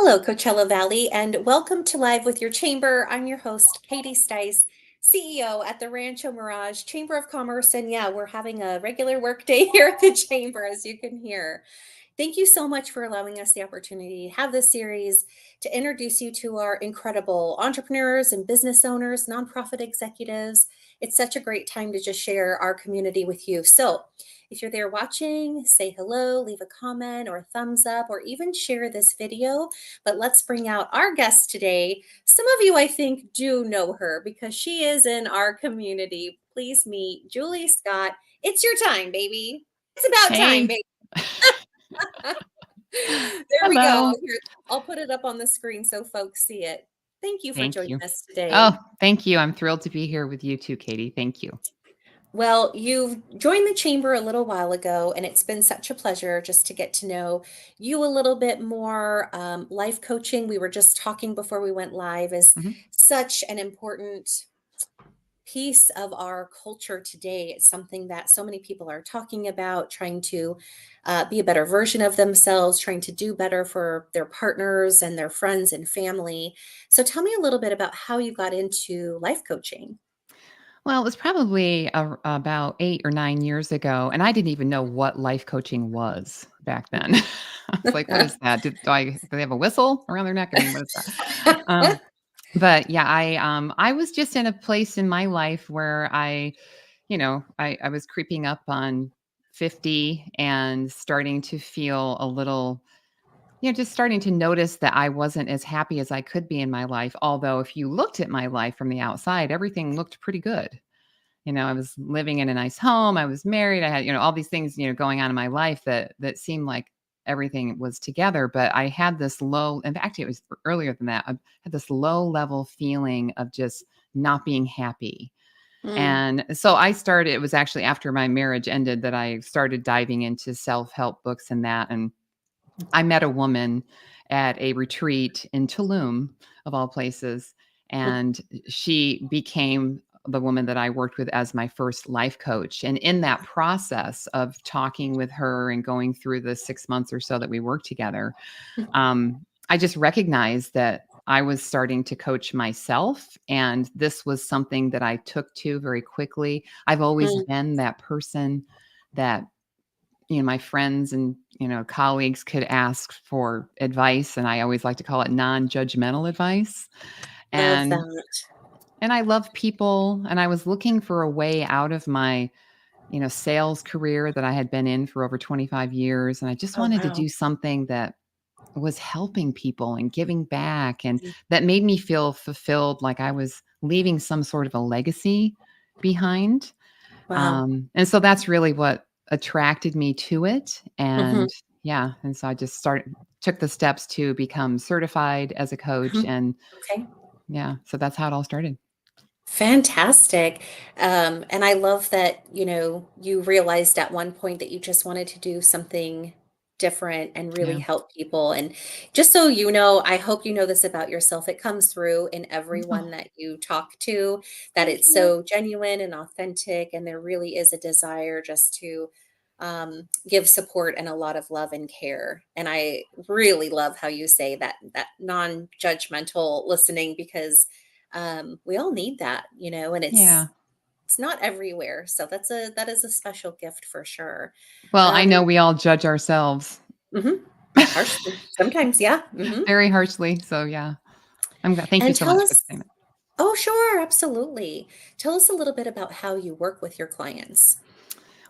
Hello, Coachella Valley, and welcome to Live with Your Chamber. I'm your host, Katie Stice, CEO at the Rancho Mirage Chamber of Commerce. And yeah, we're having a regular work day here at the Chamber, as you can hear. Thank you so much for allowing us the opportunity to have this series to introduce you to our incredible entrepreneurs and business owners, nonprofit executives. It's such a great time to just share our community with you. So, if you're there watching, say hello, leave a comment or a thumbs up, or even share this video. But let's bring out our guest today. Some of you, I think, do know her because she is in our community. Please meet Julie Scott. It's your time, baby. It's about time, Hey. baby. There we go. Hello. Here, I'll put it up on the screen so folks see it. Thank you for Thank joining you. us today. Oh, thank you. I'm thrilled to be here with you too, Katie. Thank you. Well, you've joined the chamber a little while ago, and it's been such a pleasure just to get to know you a little bit more. Life coaching, we were just talking before we went live, is Mhm. such an important piece of our culture today. It's something that so many people are talking about, trying to be a better version of themselves, trying to do better for their partners and their friends and family. So tell me a little bit about how you got into life coaching. Well, it was probably about 8 or 9 years ago, and I didn't even know what life coaching was back then. I was like, "What is that? Do they have a whistle around their neck? I mean, what is that?" But yeah, I was just in a place in my life where I was creeping up on 50 and starting to feel a little. Just starting to notice that I wasn't as happy as I could be in my life. Although, if you looked at my life from the outside, everything looked pretty good. I was living in a nice home. I was married. I had, all these things, going on in my life that seemed like everything was together. But I had this low, in fact, it was earlier than that. I had this low level feeling of just not being happy. Mm, And so it was actually after my marriage ended that I started diving into self help books and that. And I met a woman at a retreat in Tulum, of all places, mm, and she became the woman that I worked with as my first life coach. And in that process of talking with her and going through the 6 months or so that we worked together, mm, I just recognized that I was starting to coach myself. And this was something that I took to very quickly. I've always mm. been that person that my friends and, colleagues could ask for advice, and I always like to call it non-judgmental advice. Love And that. and I love people, and I was looking for a way out of my, sales career that I had been in for over 25 years, and I just Oh, wanted to wow. do something that was helping people and giving back and Mm, that made me feel fulfilled, like I was leaving some sort of a legacy behind. wow. And so that's really what attracted me to it. Mhm, And yeah, and so I just took the steps to become certified as a coach. mhm. And Okay. yeah, so that's how it all started. Fantastic. And I love that, you realized at one point that you just wanted to do something different and really Yeah. help people. And just so you know, I hope you know this about yourself. It comes through in everyone Oh, that you talk to, that thank it's you. so genuine and authentic. And there really is a desire just to give support and a lot of love and care. And I really love how you say that non-judgmental listening because we all need that, and Yeah. it's not everywhere. So that is a special gift for sure. Well, I Um, know we all judge ourselves mhm. Harshly, sometimes, yeah. very harshly. So yeah, thank you And so tell much for us, saying that. oh, sure, absolutely. Tell us a little bit about how you work with your clients.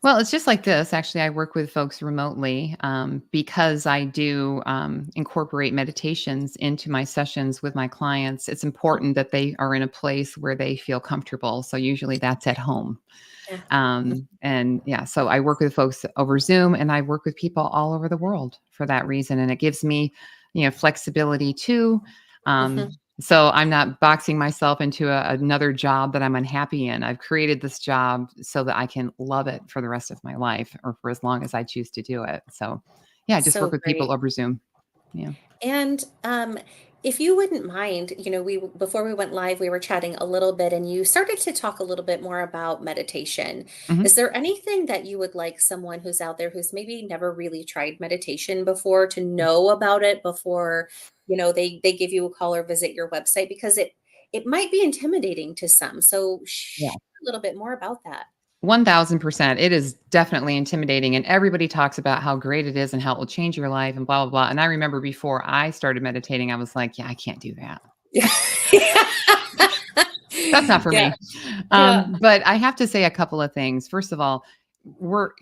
Well, it's just like this. Actually, I work with folks remotely because I do incorporate meditations into my sessions with my clients. It's important that they are in a place where they feel comfortable. So usually that's at home. Yeah. And yeah, so I work with folks over Zoom, and I work with people all over the world for that reason. And it gives me, flexibility too. Mhm. So I'm not boxing myself into another job that I'm unhappy in. I've created this job so that I can love it for the rest of my life or for as long as I choose to do it. So yeah, I just work So with people great. over Zoom. Yeah. And if you wouldn't mind, we before we went live, we were chatting a little bit and you started to talk a little bit more about meditation. Is Mhm. there anything that you would like someone who's out there who's maybe never really tried meditation before to know about it before, they give you a call or visit your website because it might be intimidating to some. So Yeah. share a little bit more about that. 1000%. It is definitely intimidating, and everybody talks about how great it is and how it will change your life and blah, blah, blah, and I remember before I started meditating, I was like, "Yeah, I can't do that. Yeah. That's not for Yeah. me." Yeah. But I have to say a couple of things. First of all,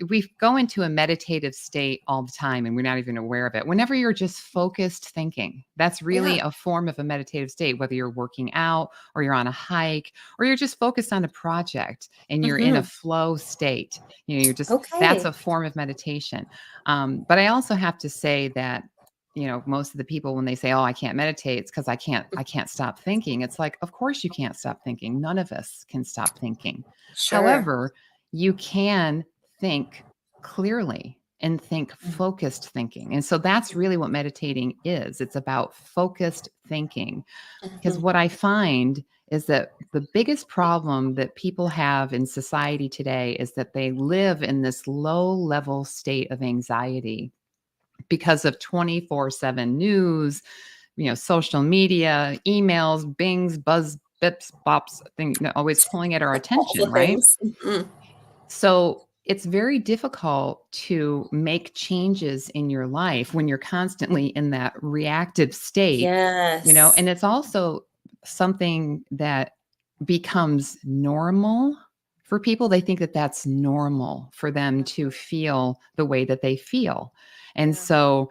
we go into a meditative state all the time and we're not even aware of it. Whenever you're just focused thinking, that's really Yeah. a form of a meditative state, whether you're working out or you're on a hike or you're just focused on a project and you're in a Mhm. flow state. You're just, that's a Okay. form of meditation. But I also have to say that most of the people when they say, "Oh, I can't meditate," it's because I can't stop thinking. It's like, of course you can't stop thinking. None of us can stop thinking. Sure. However, you can think clearly and think Mm, focused thinking. And so that's really what meditating is. It's about focused thinking. Because mhm. what I find is that the biggest problem that people have in society today is that they live in this low level state of anxiety because of 24/7 news, social media, emails, bings, buzz, bips, bops, thing, always pulling at our All attention, the right? things. Mhm. So it's very difficult to make changes in your life when you're constantly in that reactive state, Yes. and it's also something that becomes normal for people. They think that that's normal for them to feel the way that they feel. And Yeah. so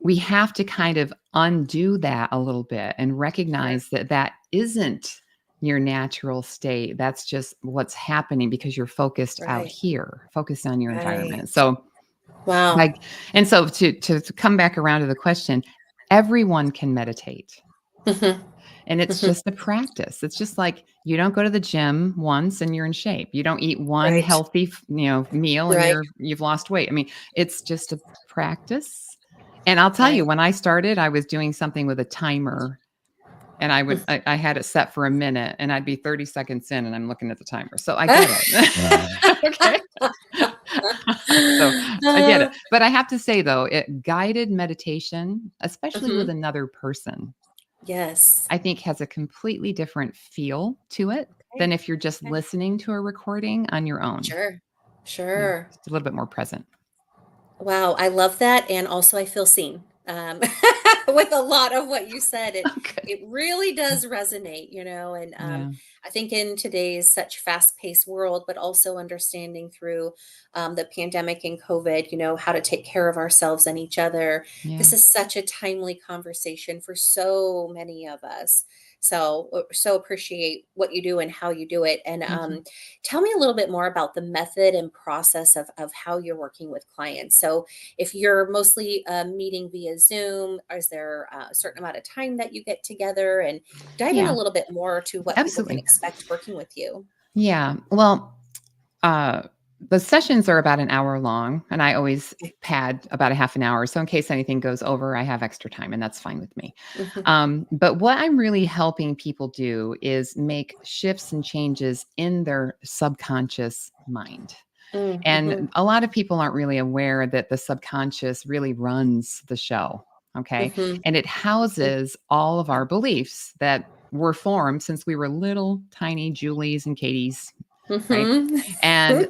we have to kind of undo that a little bit and Sure. recognize that that isn't your natural state. That's just what's happening because you're focused out Right. here, focused on your Right. environment. So, Wow. like, and so to come back around to the question, everyone can meditate. Mhm. And it's Mhm. just a practice. It's just like you don't go to the gym once and you're in shape. You don't eat one Right. healthy, meal and Right. you've lost weight. I mean, it's just a practice. And I'll tell you, Right. when I started, I was doing something with a timer and I had it set for a minute and I'd be 30 seconds in and I'm looking at the timer. So I get it. Okay. So I get it. Uh, But I have to say though, guided meditation, especially with mhm. another person, Yes. I think has a completely different feel to it Okay. than if you're just Okay. listening to a recording on your own. Sure. Yeah, Sure. just a little bit more present. Wow, I love that, and also I feel seen, with a lot of what you said. It Oh, good. it really does resonate, and Yeah, I think in today's such fast-paced world, but also understanding through the pandemic and COVID, how to take care of ourselves and each other. This yeah. is such a timely conversation for so many of us. So appreciate what you do and how you do it. And Thank you. tell me a little bit more about the method and process of how you're working with clients. So, if you're mostly meeting via Zoom, is there a certain amount of time that you get together? And dive in a Yeah, little bit more to what people can absolutely. expect working with you. Yeah. Well, uh, the sessions are about an hour long, and I always Okay. pad about a half an hour. So in case anything goes over, I have extra time, and that's fine with me. Mhm. But what I'm really helping people do is make shifts and changes in their subconscious mind. Mm, And mhm, a lot of people aren't really aware that the subconscious really runs the show. Okay. mhm, And it mhm. houses all of our beliefs that were formed since we were little tiny Julies and Katies, right? Mhm. And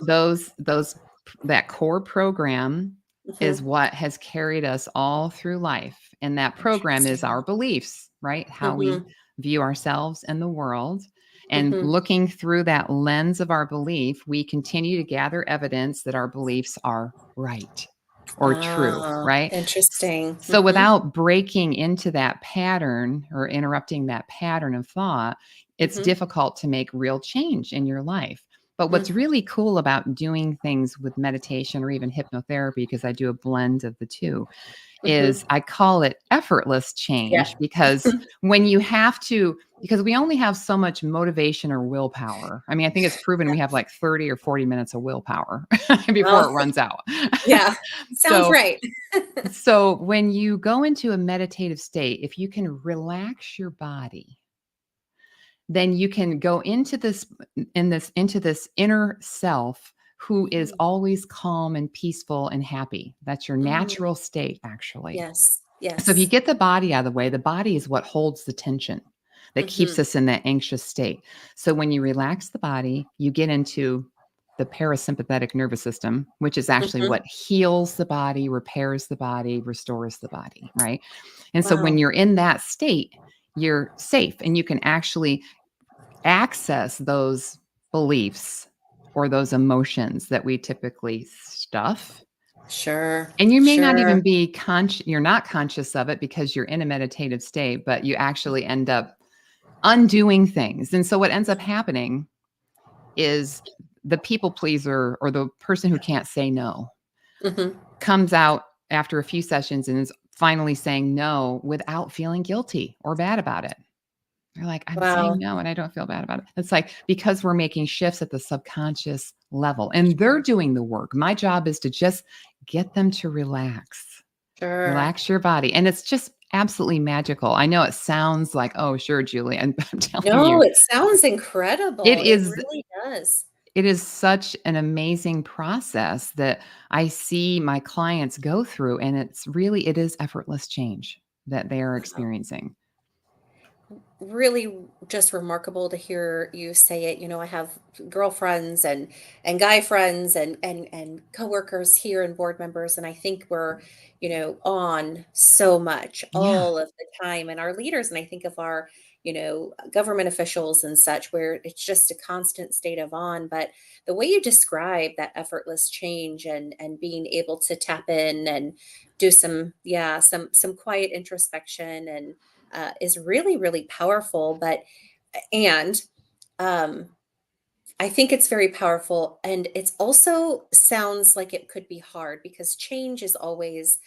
that core program is Mhm. what has carried us all through life. And that program is Interesting. our beliefs, right? How we Mhm, view ourselves and the world. And mhm. looking through that lens of our belief, we continue to gather evidence that our beliefs are right or true, Ah, right? interesting. So Mhm, without breaking into that pattern or interrupting that pattern of thought, it's mhm. difficult to make real change in your life. But what's Mhm. really cool about doing things with meditation or even hypnotherapy, because I do a blend of the two, is Mhm. I call it effortless Yeah. change because when you have to, because we only have so much motivation or willpower. I mean, I think it's proven we have like 30 or 40 minutes of willpower before Well, it runs out. yeah. Sounds so, right. so when you go into a meditative state, if you can relax your body, then you can go into this inner self who is Mhm. always calm and peaceful and happy. That's your Mm. natural state, actually. Yes. So if you Yes. get the body out of the way, the body is what holds the tension that keeps Mhm. us in that anxious state. So when you relax the body, you get into the parasympathetic nervous system, which is actually Mhm. what heals the body, repairs the body, restores the body, right? And so when Wow. you're in that state, you're safe and you can actually access those beliefs or those emotions that we typically stuff. Sure. And you may not Sure. even be you're not conscious of it because you're in a meditative state, but you actually end up undoing things. And so what ends up happening is the people pleaser or the person who can't say no Mhm. comes out after a few sessions and is finally saying no without feeling guilty or bad about it. They're like, "I'm saying Wow. no, and I don't feel bad about it." It's like, because we're making shifts at the subconscious level, and they're Sure. doing the work. My job is to just get them to relax. Sure. Relax your body, and it's just absolutely magical. I know it sounds like, "Oh, sure, Julie," and I'm telling No, you, it sounds it incredible. It is really does. it is such an amazing process that I see my clients go through, and it is effortless change that they are Wow. experiencing. Really just remarkable to hear you say it. I have girlfriends and guy friends and coworkers here and board members, and I think we're, on so much Yeah. all of the time, and our leaders, and I think of our, government officials and such, where it's just a constant state of on. But the way you describe that effortless change and being able to tap in and do some quiet introspection and is really, really powerful. And um, I think it's very powerful. And it's also sounds like it could be hard because change is always,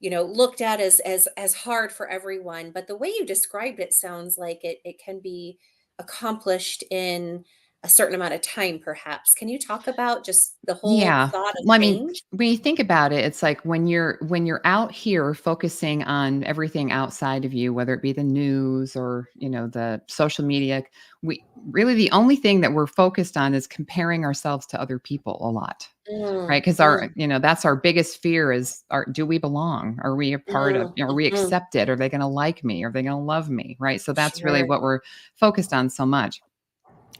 looked at as hard for everyone. But the way you described it sounds like it can be accomplished in a certain amount of time, perhaps. Can you talk about just the whole Yeah. thought of Well, I mean, change? when you think about it, it's like when you're out here focusing on everything outside of you, whether it be the news or, the social media, we really the only thing that we're focused on is comparing ourselves to other people a lot. Mm, Right? Because mm, that's our biggest fear is do we belong? Are we a part of, mm, are we mhm. accepted? Are they going to like me? Are they going to love me? Right? So that's really Sure. what we're focused on so much.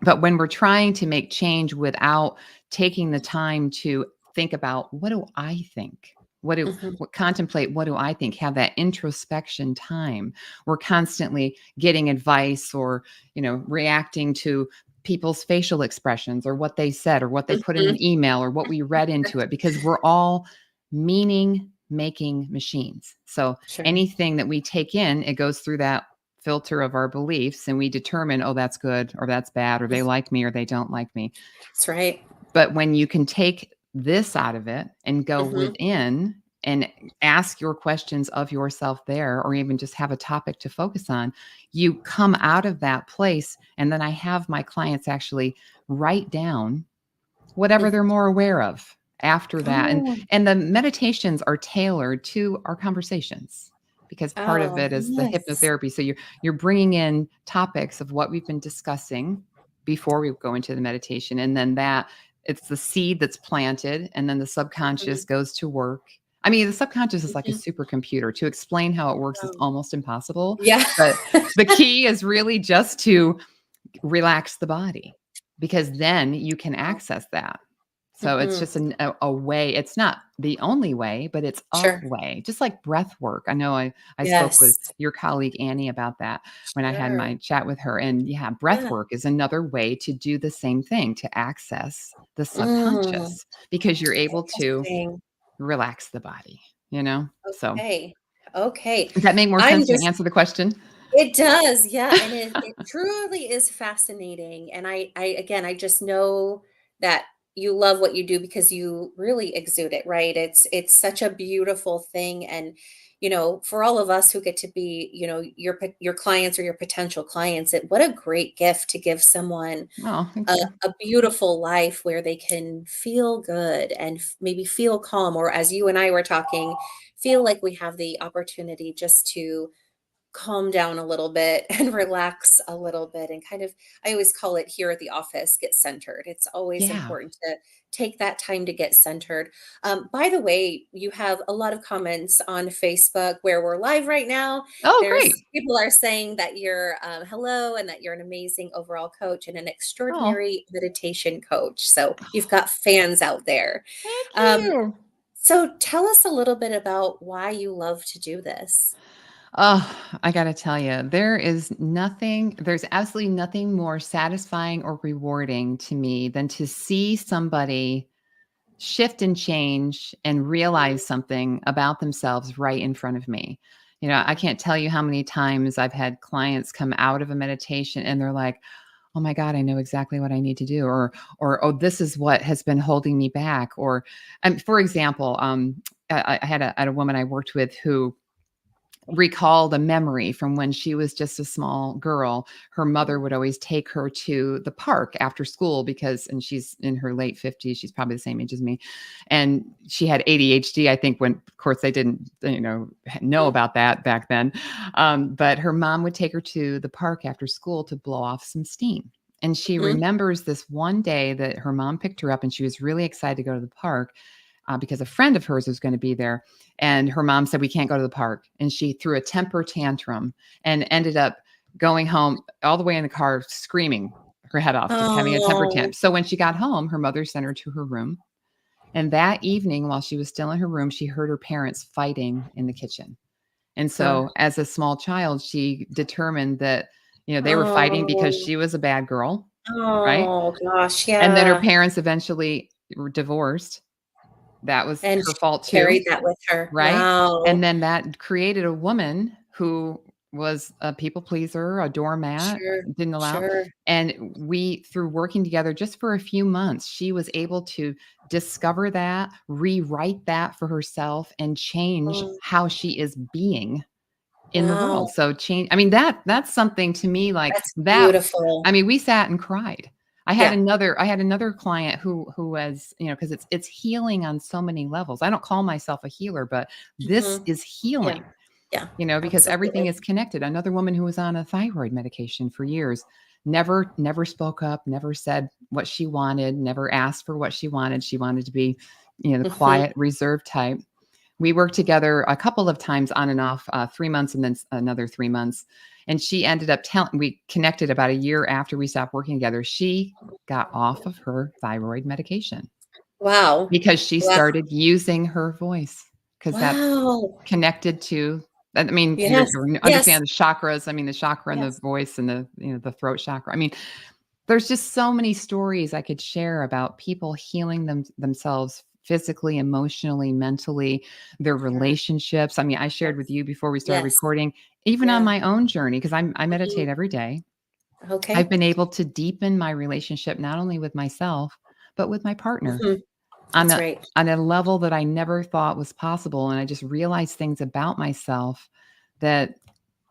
But when we're trying to make change without taking the time to think about what do I think? Mhm, Contemplate what do I think? Have that introspection time. We're constantly getting advice or, reacting to people's facial expressions or what they said or what they put in mhm. an email or what we read into it because we're all meaning making machines. So Sure. anything that we take in, it goes through that filter of our beliefs and we determine, oh, that's good or that's bad or they like me or they don't like me. That's right. But when you can take this out of it and go Mhm. within and ask your questions of yourself there, or even just have a topic to focus on, you come out of that place. And then I have my clients actually write down whatever Mhm. they're more aware of after that, and Oh, and the meditations are tailored to our conversations because part of oh, it is the yes. hypnotherapy, so you're bringing in topics of what we've been discussing before we go into the meditation, and then that it's the seed that's planted, and then the subconscious Mhm, goes to work. I mean, the subconscious is like a mhm. supercomputer. To explain how it works is Oh, almost impossible, yeah. but the key is really just to relax the body because then you can Wow. access that. So it's Mhm. just a way. It's not the only way, but it's a Sure. way. Just like breath work. I know I spoke with Yes. your colleague Annie about that when I had Sure. my chat with her. And yeah, breath Yeah. work is another way to do the same thing to access the Mm, subconscious because you're able to interesting. relax the body, you know? So Okay. Okay. does that make more I'm sense? Did I just answer the question? It does, yeah, and it truly is fascinating, and I again, I just know that you love what you do because you really exude it, right? It's such a beautiful thing. And for all of us who get to be, your clients or your potential clients, what a great gift to give someone Oh, thank a, you. a beautiful life where they can feel good and maybe feel calm, or as you and I were talking, feel like we have the opportunity just to calm down a little bit and relax a little bit and kind of, I always call it here at the office, get centered. It's always Yeah. important to take that time to get centered. By the way, you have a lot of comments on Facebook where we're live right now. Oh, There's great. people are saying that you're hello, and that you're an amazing overall coach and an Oh, extraordinary meditation coach. So you've got fans out there. thank Um, you. so tell us a little bit about why you love to do this. Oh, I gotta tell you, there's absolutely nothing more satisfying or rewarding to me than to see somebody shift and change and realize something about themselves right in front of me. I can't tell you how many times I've had clients come out of a meditation and they're like, "Oh my God, I know exactly what I need to do," or "Oh, this is what has been holding me back." Or, for example, I had a woman I worked with who recalled a memory from when she was just a small girl. Her mother would always take her to the park after school and she's in her late 50s. She's probably the same age as me. And she had ADHD, I think, when, of course, they didn't, know about that back then. But her mom would take her to the park after school to blow off some steam. And she Mhm. remembers this one day that her mom picked her up and she was really excited to go to the park because a friend of hers was going to be there. And her mom said, "We can't go to the park." And she threw a temper tantrum and ended up going home all the way in the car, screaming her head off, just having a temper Oh, tantrum. So when she got home, her mother sent her to her room. And that evening, while she was still in her room, she heard her parents fighting in the kitchen. And huh. so, as a small child, she determined that, they were fighting because Oh, she was a bad girl, right? oh gosh, And then her yeah, parents eventually were divorced. That was and her she fault too. carried that with her. Right? And Wow. then that created a woman who was a people pleaser, a doormat, Sure, didn't allow sure. and we through working together just for a few months, she was able to discover that, rewrite that for herself, and change Oh, how she is being in the world. wow, So change I mean, that's something to me like that's that beautiful. I mean, we sat and cried. Yeah. I had another client who was, because it's healing on so many levels. I don't call myself a healer, but this Mhm. is Yeah, healing, yeah, because everything absolutely. is connected. Another woman who was on a thyroid medication for years, never spoke up, never said what she wanted, never asked for what she wanted. She wanted to be, the Mhm. quiet, reserved type. We worked together a couple of times on and off, 3 months and then another 3 months, and she ended up telling we connected about a year after we stopped working together. She got off of her thyroid medication Wow. because she Wow. started using her voice, because that's Wow. connected to I mean, Yes, you yes, understand the chakras. I mean, the chakra and the yes. voice and the throat chakra. I mean, there's just so many stories I could share about people healing themselves physically, emotionally, mentally, their Sure. relationships. I mean, I shared with Yes. you before we started Yes. recording, even on Yeah. my own journey, because I Mhm. meditate every day. I've Okay. been able to deepen my relationship not only with myself, but with my partner Mhm. on That's a right. on a level that I never thought was possible. And I just realized things about myself that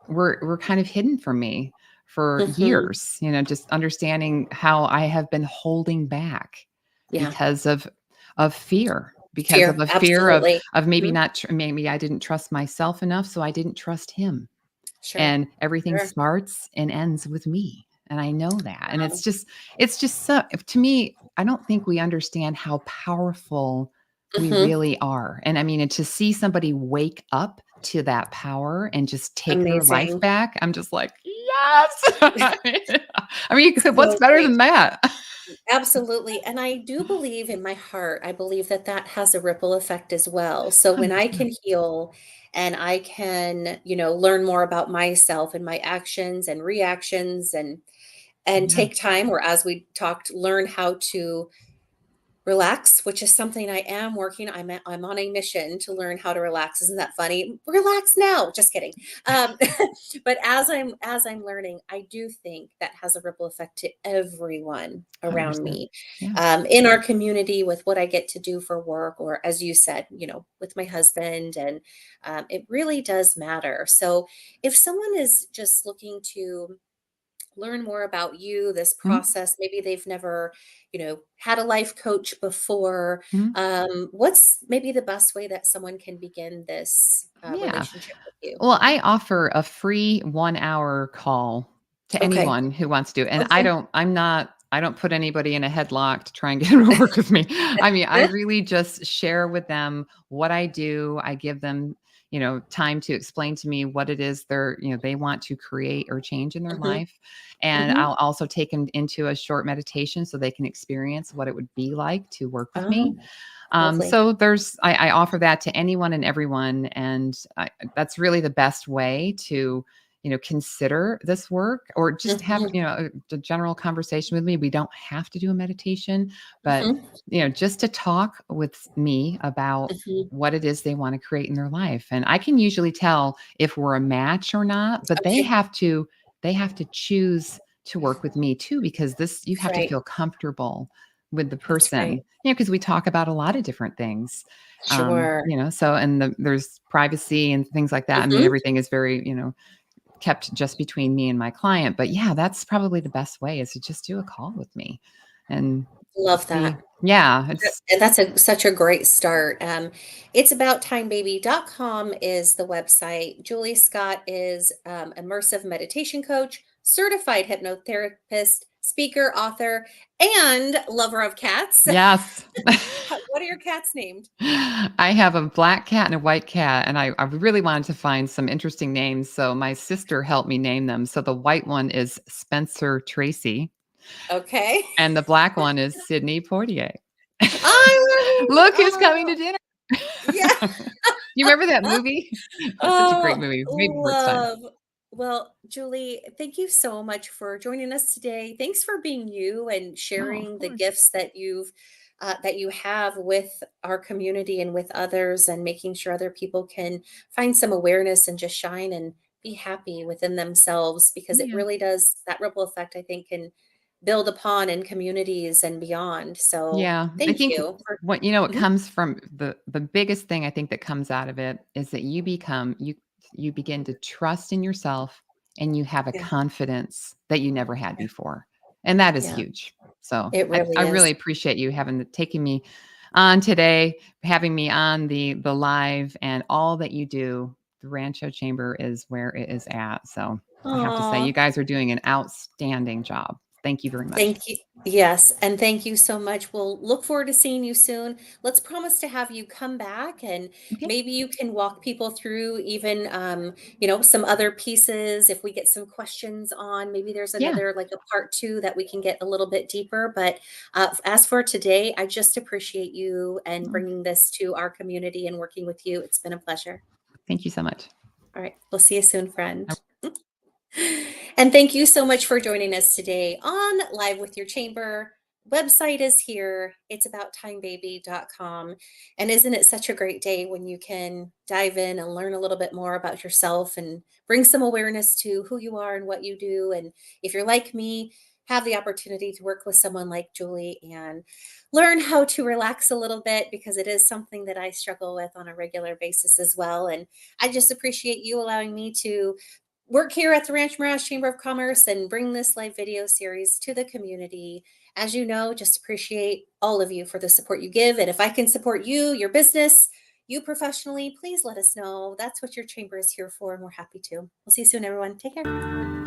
were kind of hidden from me for Mhm. years, just understanding how I have been holding back Yeah. because of fear, because of Fear, a fear absolutely. of maybe Mhm. not maybe I didn't trust myself enough, so I didn't trust him. Sure, And everything sure. starts and ends with me, and I know that. And Wow. it's just so to me, I don't think we understand how powerful we Mhm. really are. And I mean, and to see somebody wake up to that power and just take their life Amazing. back, I'm just like, "Yes!" I mean, what's So better great. than that? Absolutely, and I do believe in my heart, I believe that that has a ripple effect as well. So when I 100%. can heal and I can, learn more about myself and my actions and reactions and Yeah. take time, or as we talked, learn how to relax, which is something I am working. I'm on a mission to learn how to relax. Isn't that funny? Relax now. Just kidding. Um, but as I'm learning, I do think that has a ripple effect to everyone around 100%. me, Yeah. in our community with what I get to do for work, or as you said, with my husband, and it really does matter. So if someone is just looking to learn more about you, this Mhm. process. Maybe they've never, had a life coach before. Mhm. What's maybe the best way that someone can begin this Yeah. relationship with you? Well, I offer a free 1-hour call to Okay. anyone who wants to, and Okay. I don't put anybody in a headlock to try and get them to work with me. I mean, I really just share with them what I do. I give them, time to explain to me what it is they want to create or change in their Hmm. life. And Hmm. I'll also take them into a short meditation so they can experience what it would be like to work with me. Oh, lovely. So I offer that to anyone and everyone, and that's really the best way to consider this work, or just have Hmm. a general conversation with me. We don't have to do a meditation, but Hmm. just to talk with me about Hmm. what it is they want to create in their life, and I can usually tell if we're a match or not. But they Okay. have to choose to work with me too, because this you have to Right. feel comfortable with the That's right. person, because we talk about a lot of different things. Sure. So and there's privacy and things like that. I mean, Hmm. everything is very, kept just between me and my client. But yeah, that's probably the best way, is to just do a call with me and Love that. see. Yeah, it's And that's such a great start. It's about timebaby.com is the website. Julie Scott is immersive meditation coach, certified hypnotherapist, speaker, author, and lover of cats. yes. What are your cats named? I have a black cat and a white cat, and I really wanted to find some interesting names. So my sister helped me name them. So the white one is Spencer Tracy, Okay. and the black one is Sydney Portier. I love it. Look who's coming to Oh, dinner. yeah. You remember that movie? That was such a great Oh, movie. Maybe before its time. love. Well, Julie, thank you so much for joining us today. Thanks for being you and Oh, of sharing the course. gifts that you have with our community and with others, and making sure other people can find some awareness and just shine and be happy within themselves, because it Yeah. really does, that ripple effect, I think, can build upon in communities and beyond. So Yeah, I thank think you for. what Mhm. comes from the biggest thing I think that comes out of it is that you begin to trust in yourself, and you have a Yeah, confidence that you never had yeah, before. And that is yeah. huge. So It I really really is. appreciate you taking me on today, having me on the live, and all that you do. The Rancho Chamber is where it is at. So I have to say, Aw. you guys are doing an outstanding job. Thank you very much. Thank you. Yes, and thank you so much. We'll look forward to seeing you soon. Let's promise to have you come back, and Okay. maybe you can walk people through even some other pieces if we get some questions on. Maybe there's Yeah. another, like a part 2, that we can get a little bit deeper. But as for today, I just appreciate you and Oh, bringing this to our community and working with you. It's been a pleasure. thank you so much. All right. We'll see you soon, friend. And thank you so much for joining us today on Live with Your Chamber. Website is here. It's about timebaby.com. And isn't it such a great day when you can dive in and learn a little bit more about yourself and bring some awareness to who you are and what you do? And if you're like me, have the opportunity to work with someone like Julie and learn how to relax a little bit, because it is something that I struggle with on a regular basis as well. And I just appreciate you allowing me to work here at the Ranch Mirage Chamber of Commerce and bring this live video series to the community. As you know, just appreciate all of you for the support you give. And if I can support you, your business, you professionally, please let us know. That's what your chamber is here for, and we're happy to. We'll see you soon, everyone. Take care.